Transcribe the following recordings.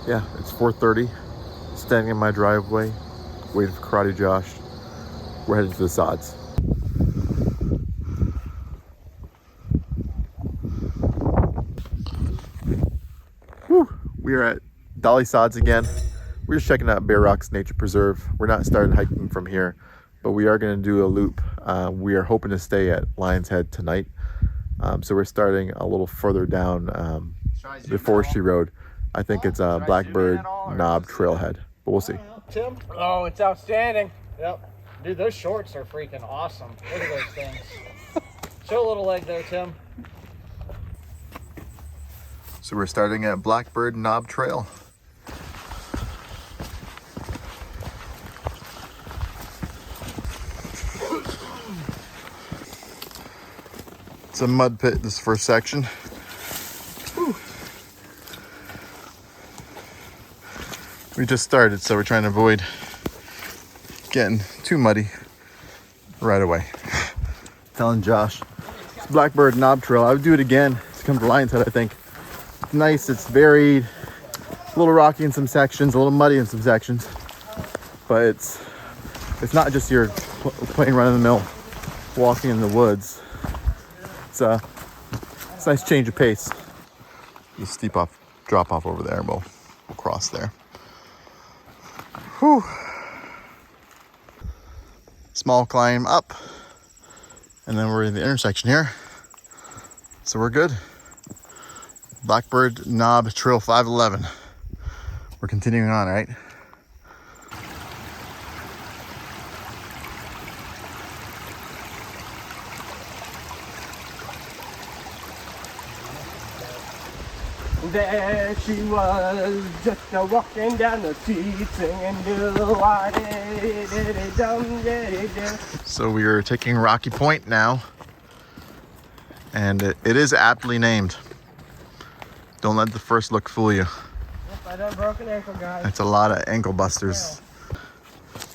Yeah, it's 4:30. Standing in my driveway, waiting for Karate Josh. We're headed to the Sods. Whew. We are at Dolly Sods again. We're just checking out Bear Rocks Nature Preserve. We're not starting hiking from here, but we are going to do a loop. We are hoping to stay at Lion's Head tonight. So we're starting a little further down the Forestry Road. I think it's Blackbird Knob trailhead, but we'll see. Tim? Oh, it's outstanding. Yep. Dude, those shorts are freaking awesome. Look at those things. Show a little leg there, Tim. So we're starting at Blackbird Knob Trail. It's a mud pit, this first section. Whew. We just started, so we're trying to avoid getting too muddy right away. Telling Josh, it's Blackbird Knob Trail. I would do it again to come to Lion's Head, I think. It's nice, it's varied, a little rocky in some sections, a little muddy in some sections. But it's not just your plain run-of-the-mill walking in the woods. It's a nice change of pace. The steep drop off over there. We'll cross there. Whew. Small climb up, and then we're in the intersection here. So we're good. Blackbird Knob Trail 511. We're continuing on, right? There she was, just walking down the street singing So we are taking Rocky Point now, and it is aptly named. Don't let the first look fool you. Yep, I done broke an ankle, guys. That's a lot of ankle busters.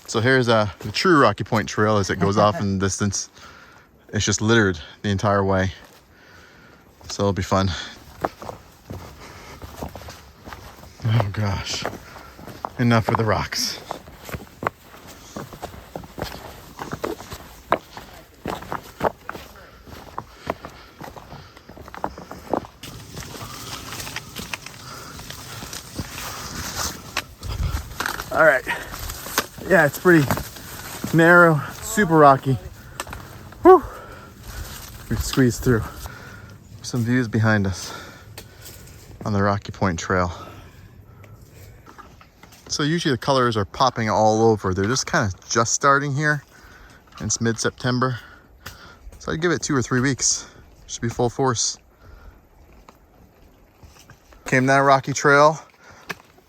So here's the true Rocky Point Trail as it goes off in the distance. It's just littered the entire way, so it'll be fun. Oh gosh, enough of the rocks. All right, yeah, it's pretty narrow, super rocky. Whew. We squeezed through. Some views behind us on the Rocky Point Trail. So usually the colors are popping all over. They're just kind of just starting here. It's mid-September. So I'd give it 2 or 3 weeks. Should be full force. Came down Rocky Trail,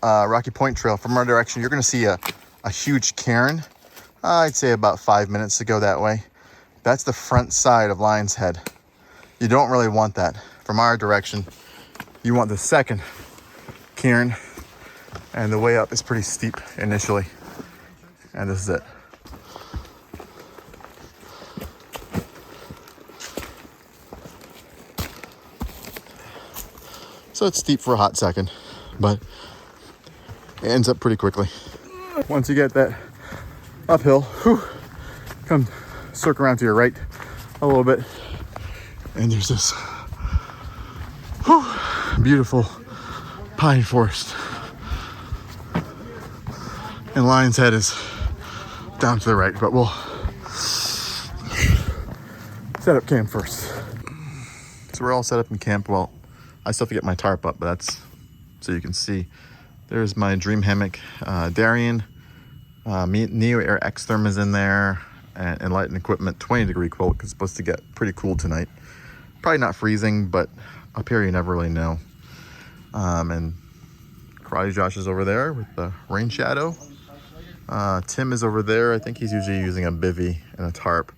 Rocky Point Trail. From our direction, you're gonna see a huge cairn. I'd say about 5 minutes to go that way. That's the front side of Lion's Head. You don't really want that. From our direction, you want the second cairn. And the way up is pretty steep initially. And this is it. So it's steep for a hot second, but it ends up pretty quickly. Once you get that uphill, whew, come circle around to your right a little bit. And there's this beautiful pine forest. And Lion's Head is down to the right, but we'll set up camp first. So we're all set up in camp. Well, I still have to get my tarp up, but that's so you can see. There's my dream hammock. Darian, Neo Air X-Therm is in there, and light and equipment, 20-degree quilt, because it's supposed to get pretty cool tonight. Probably not freezing, but up here you never really know. And Karate Josh is over there with the rain shadow. Tim is over there. I think he's usually using a bivvy and a tarp.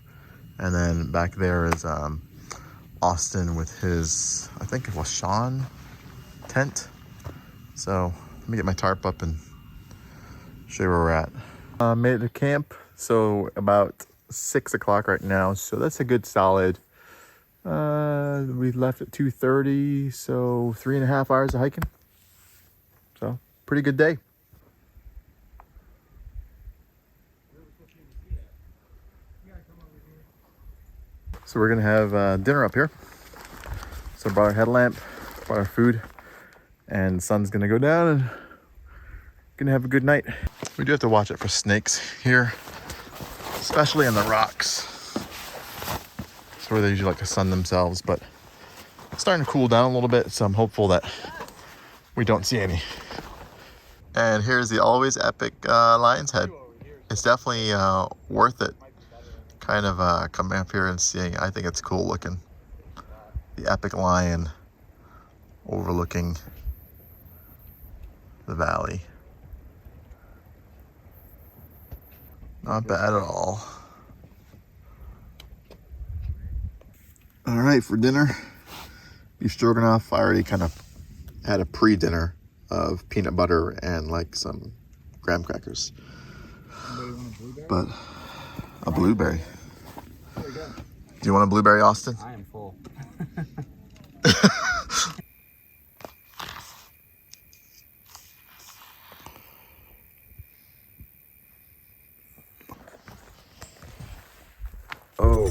And then back there is Austin with his, I think it was Sean tent. So let me get my tarp up and show you where we're at. Made it to camp. So about 6 o'clock right now. So that's a good solid. We left at 2:30. So 3.5 hours of hiking. So pretty good day. So we're gonna have dinner up here. So brought our headlamp, brought our food, and the sun's gonna go down and gonna have a good night. We do have to watch it for snakes here, especially in the rocks. That's where they usually like to sun themselves, but it's starting to cool down a little bit, so I'm hopeful that we don't see any. And here's the always epic lion's head. It's definitely worth it. Kind of coming up here and seeing. I think it's cool looking. The epic lion overlooking the valley. Not bad at all. All right, for dinner, beef stroganoff. I already kind of had a pre-dinner of peanut butter and like some graham crackers. But a blueberry. There you go. Do you want a blueberry, Austin? I am full. Oh,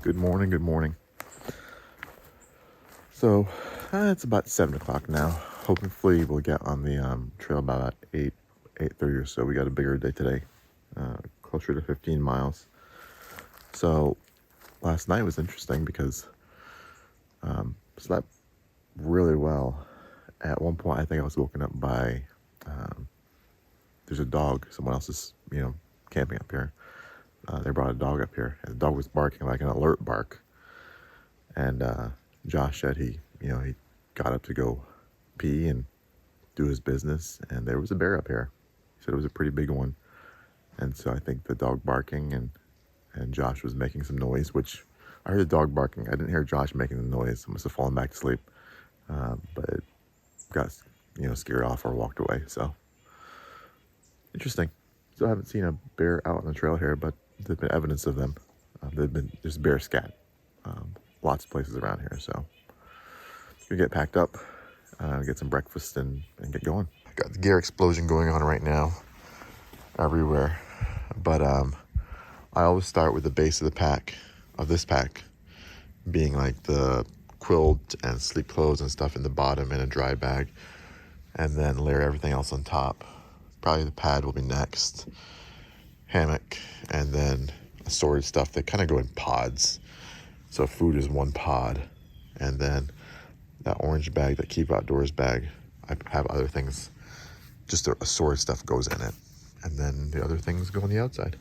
good morning, good morning. So it's about 7 o'clock now. Hopefully we'll get on the trail by about 8:30 or so. We got a bigger day today, closer to 15 miles. So last night was interesting because slept really well. At one point, I think I was woken up by there's a dog. Someone else is camping up here. They brought a dog up here, and the dog was barking like an alert bark. And Josh said he got up to go pee and do his business, and there was a bear up here. He said it was a pretty big one. And so I think the dog barking and Josh was making some noise, which I heard the dog barking. I didn't hear Josh making the noise. I must have fallen back to sleep. But it got scared off or walked away. So interesting. Still haven't seen a bear out on the trail here, but there's been evidence of them. There's bear scat, lots of places around here. So we get packed up, get some breakfast, and get going. Got the gear explosion going on right now, everywhere. But I always start with the base of the pack, of this pack, being like the quilt and sleep clothes and stuff in the bottom in a dry bag, and then layer everything else on top. Probably the pad will be next, hammock, and then assorted stuff. They kind of go in pods. So food is one pod, and then that orange bag, that Keep Outdoors bag, I have other things, just the assorted stuff goes in it, and then the other things go on the outside.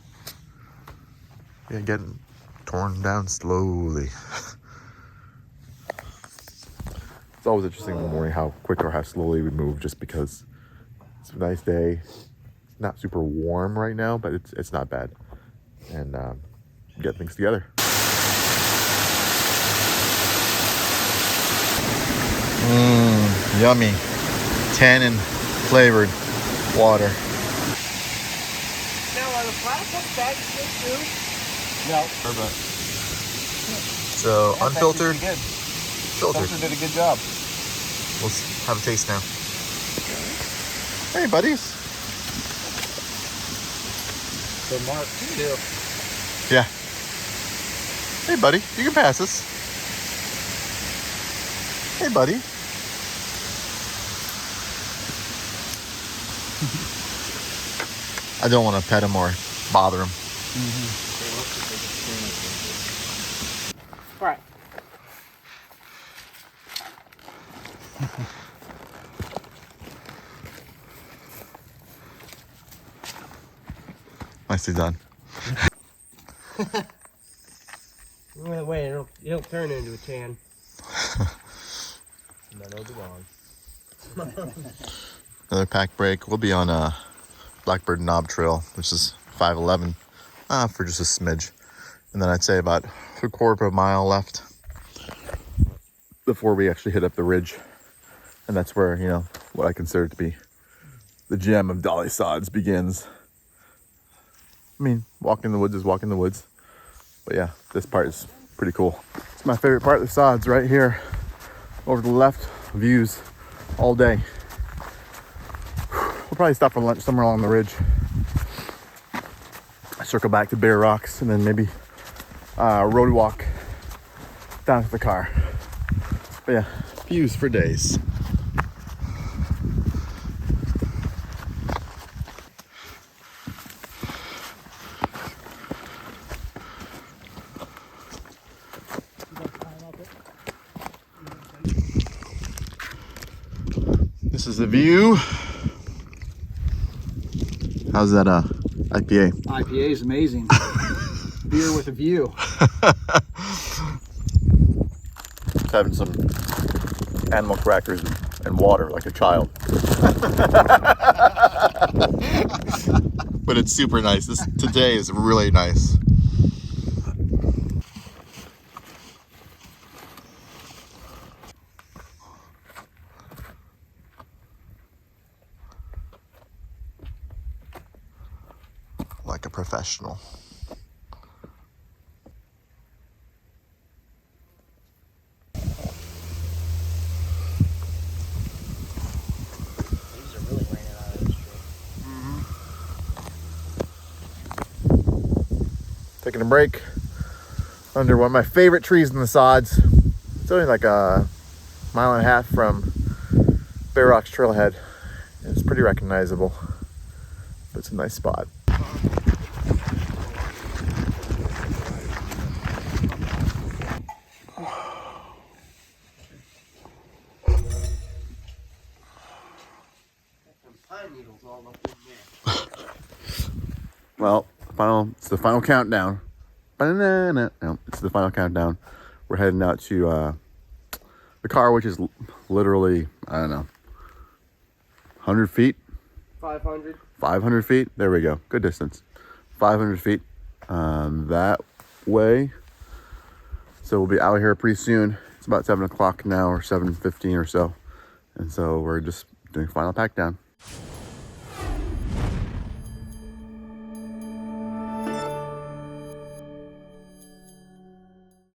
Yeah, getting torn down slowly. It's always interesting in the morning how quick or how slowly we move, just because it's a nice day. Not super warm right now, but it's not bad. And get things together. Yummy. Tannin flavored water. Now, are the plastic bags good too? No. So unfiltered, Good. filtered. Filter did a good job. We'll have a taste now. Hey, buddies. So Mark too. Yeah. Hey, buddy. You can pass us. Hey, buddy. I don't want to pet him or bother him. All right. Nicely done. Wait, it'll turn into a tan. And then it'll be gone. Another pack break. We'll be on a Blackbird Knob trail, which is 511, for just a smidge. And then I'd say about a quarter of a mile left before we actually hit up the ridge. And that's where, what I consider to be the gem of Dolly Sods begins. I mean, walking in the woods is walking in the woods. But yeah, this part is pretty cool. It's my favorite part of the Sods right here. Over to the left, views all day. We'll probably stop for lunch somewhere along the ridge. Circle back to Bear Rocks and then maybe road walk down to the car. But yeah, views for days. This is the view. How's that IPA? IPA is amazing. Beer with a view. Having some animal crackers and water like a child. But it's super nice. Today is really nice. Like a professional. Taking a break under one of my favorite trees in the Sods. It's only like a mile and a half from Bear Rocks trailhead. It's pretty recognizable, but it's a nice spot. Well, it's the final countdown. No, it's the final countdown. We're heading out to the car, which is literally, I don't know, 100 feet? 500. 500 feet? There we go. Good distance. 500 feet that way. So we'll be out here pretty soon. It's about 7 o'clock now, or 7:15 or so. And so we're just doing final pack down.